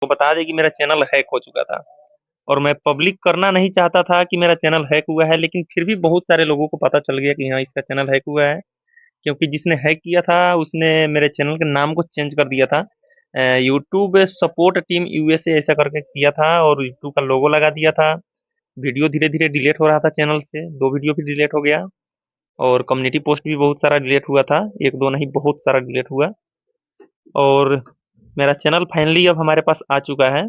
बता दें कि मेरा चैनल हैक हो चुका था। और मैं पब्लिक करना नहीं चाहता था कि मेरा चैनल हैक हुआ है, लेकिन फिर भी बहुत सारे लोगों को पता चल गया कि हाँ, इसका चैनल हैक हुआ है। क्योंकि जिसने हैक किया था उसने मेरे चैनल के नाम को चेंज कर दिया था। यूट्यूब सपोर्ट टीम यूएसए ऐसा करके किया था और यूट्यूब का लोगो लगा दिया था। वीडियो धीरे धीरे डिलीट हो रहा था चैनल से, 2 वीडियो भी डिलीट हो गया। और कम्युनिटी पोस्ट भी बहुत सारा डिलीट हुआ था, एक दो नहीं बहुत सारा डिलीट हुआ। और मेरा चैनल फाइनली अब हमारे पास आ चुका है।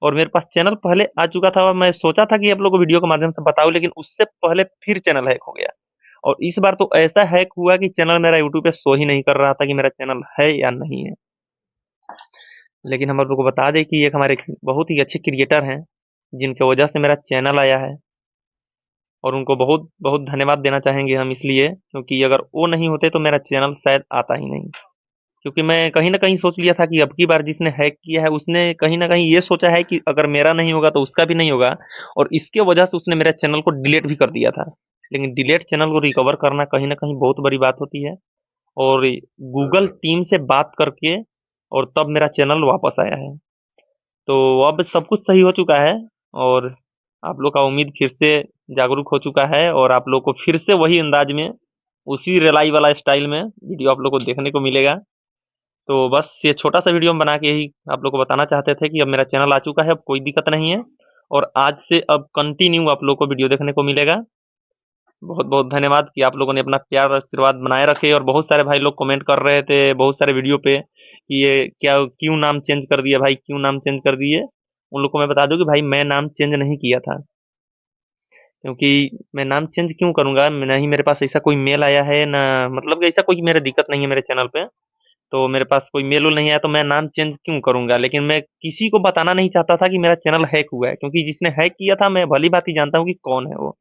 और मेरे पास चैनल पहले आ चुका था, मैं सोचा था कि आप लोगों को वीडियो के माध्यम से बताऊं, लेकिन उससे पहले फिर चैनल हैक हो गया। और इस बार तो ऐसा हैक हुआ कि चैनल मेरा यूट्यूब पे शो ही नहीं कर रहा था कि मेरा चैनल है या नहीं है। लेकिन हम आप लोगों को बता दें कि एक हमारे बहुत ही अच्छे क्रिएटर हैं जिनकी वजह से मेरा चैनल आया है। और उनको बहुत बहुत धन्यवाद देना चाहेंगे हम, इसलिए क्योंकि अगर वो नहीं होते तो मेरा चैनल शायद आता ही नहीं। क्योंकि मैं कहीं ना कहीं सोच लिया था कि अब की बार जिसने हैक किया है उसने कहीं ना कहीं ये सोचा है कि अगर मेरा नहीं होगा तो उसका भी नहीं होगा। और इसके वजह से उसने मेरा चैनल को डिलीट भी कर दिया था। लेकिन डिलीट चैनल को रिकवर करना कहीं ना कहीं बहुत बड़ी बात होती है। और गूगल टीम से बात करके और तब मेरा चैनल वापस आया है। तो अब सब कुछ सही हो चुका है। और आप लोग का उम्मीद फिर से जागरूक हो चुका है और आप लोग को फिर से वही अंदाज में, उसी रेलाई वाला स्टाइल में वीडियो आप लोग को देखने को मिलेगा। तो बस ये छोटा सा वीडियो हम बना के ही आप लोग को बताना चाहते थे कि अब मेरा चैनल आ चुका है, अब कोई दिक्कत नहीं है। और आज से अब कंटिन्यू आप लोग को वीडियो देखने को मिलेगा। बहुत बहुत धन्यवाद कि आप लोगों ने अपना प्यार आशीर्वाद बनाए रखे। और बहुत सारे भाई लोग कमेंट कर रहे थे बहुत सारे वीडियो पे कि ये क्या, क्यों नाम चेंज कर दिया भाई, क्यों नाम चेंज कर दिए। उन लोग को मैं बता दूं कि भाई मैं नाम चेंज नहीं किया था। क्योंकि मैं नाम चेंज क्यों करूंगा, ना ही मेरे पास ऐसा कोई मेल आया है, ना मतलब कि ऐसा कोई मेरे दिक्कत नहीं है मेरे चैनल पे। तो मेरे पास कोई मेल नहीं आया तो मैं नाम चेंज क्यों करूंगा। लेकिन मैं किसी को बताना नहीं चाहता था कि मेरा चैनल हैक हुआ है, क्योंकि जिसने हैक किया था मैं भली बात ही जानता हूँ कि कौन है वो।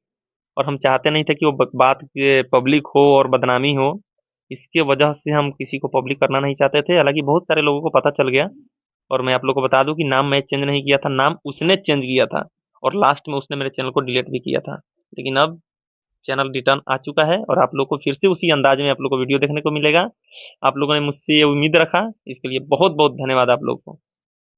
और हम चाहते नहीं थे कि वो बात पब्लिक हो और बदनामी हो। इसके वजह से हम किसी को पब्लिक करना नहीं चाहते थे, हालांकि बहुत सारे लोगों को पता चल गया। और मैं आप लोग को बता दूं कि नाम मैं चेंज नहीं किया था, नाम उसने चेंज किया था। और लास्ट में उसने मेरे चैनल को डिलीट भी किया था। लेकिन अब चैनल रिटर्न आ चुका है और आप लोग को फिर से उसी अंदाज में आप लोग को वीडियो देखने को मिलेगा। आप लोगों ने मुझसे ये उम्मीद रखा, इसके लिए बहुत बहुत धन्यवाद आप लोग को।